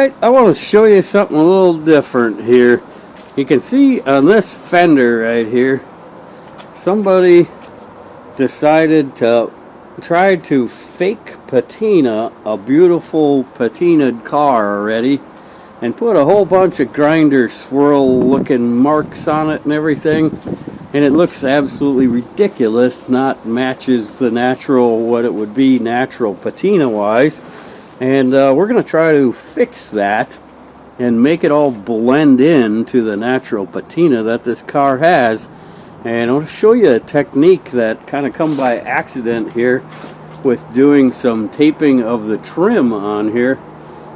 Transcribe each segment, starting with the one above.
Alright, I want to show you something a little different here. You can see on this fender right here, somebody decided to try to fake patina a beautiful patinaed car already and put a whole bunch of grinder swirl looking marks on it and everything, and it looks absolutely ridiculous, not matches the natural, what it would be natural patina wise. And we're going to try to fix that and make it all blend in to the natural patina that this car has. And I'll show you a technique that kind of come by accident here with doing some taping of the trim on here.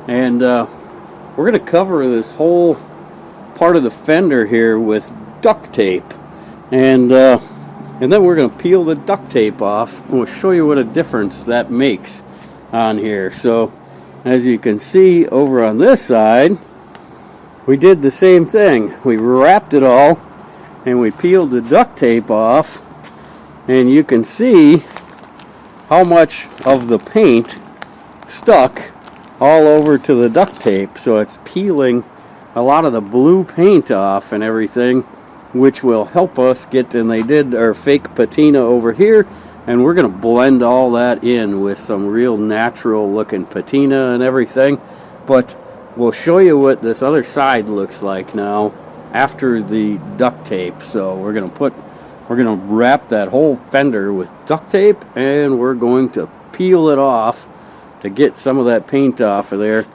And we're going to cover this whole part of the fender here with duct tape. And then we're going to peel the duct tape off, and we'll show you what a difference that makes on here. So as you can see over on this side, we did the same thing. We wrapped it all and we peeled the duct tape off, and you can see how much of the paint stuck all over to the duct tape. So it's peeling a lot of the blue paint off and everything, which will help us get, and they did our fake patina over here, and we're going to blend all that in with some real natural looking patina and everything. But we'll show you what this other side looks like now after the duct tape. So we're going to wrap that whole fender with duct tape, and we're going to peel it off to get some of that paint off of there.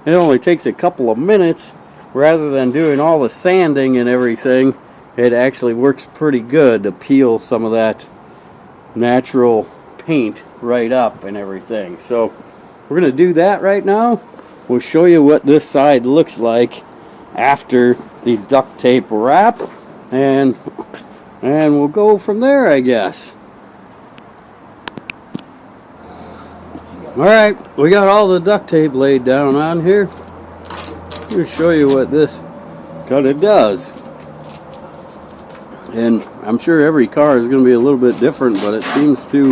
And it only takes a couple of minutes. Rather than doing all the sanding and everything, it actually works pretty good to peel some of that natural paint right up and everything. So we're going to do that right now. We'll show you what this side looks like after the duct tape wrap, and we'll go from there, I guess. Alright, we got all the duct tape laid down on here. I'll show you what this kind of does. And I'm sure every car is going to be a little bit different, but it seems to,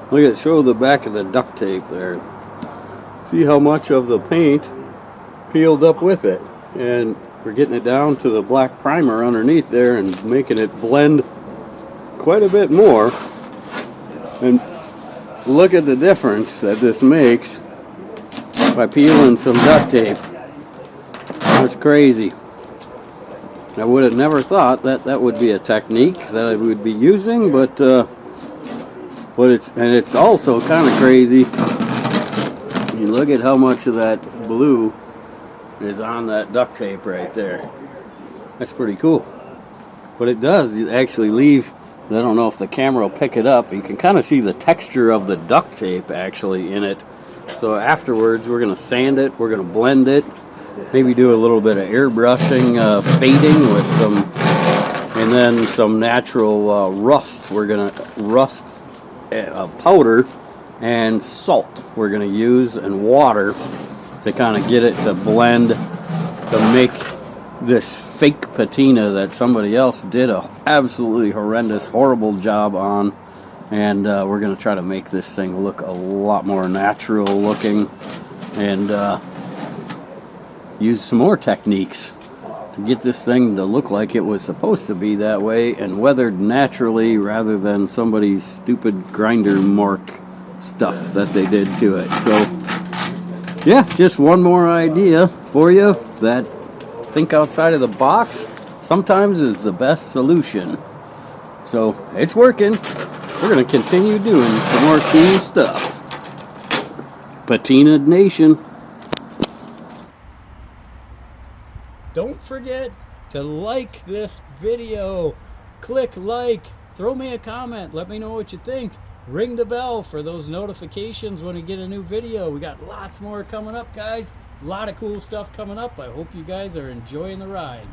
look at, show the back of the duct tape there. See how much of the paint peeled up with it. And we're getting it down to the black primer underneath there and making it blend quite a bit more. And look at the difference that this makes by peeling some duct tape. That's crazy. I would have never thought that that would be a technique that I would be using, but it's also kind of crazy. You look at how much of that blue is on that duct tape right there. That's pretty cool. But it does actually leave, I don't know if the camera will pick it up, you can kind of see the texture of the duct tape actually in it. So afterwards we're going to sand it, we're going to blend it, maybe do a little bit of airbrushing, fading with some, and then some natural rust. We're going to rust powder and salt we're going to use, and water to kind of get it to blend, to make this fake patina that somebody else did a absolutely horrendous, horrible job on. And we're going to try to make this thing look a lot more natural looking, and use some more techniques to get this thing to look like it was supposed to be that way and weathered naturally, rather than somebody's stupid grinder mark stuff that they did to it. So yeah, just one more idea for you, that think outside of the box sometimes is the best solution. So it's working. We're going to continue doing some more cool stuff. Patina Nation. Don't forget to like this video. Click like, throw me a comment, let me know what you think. Ring the bell for those notifications when we get a new video. We got lots more coming up, guys. A lot of cool stuff coming up. I hope you guys are enjoying the ride.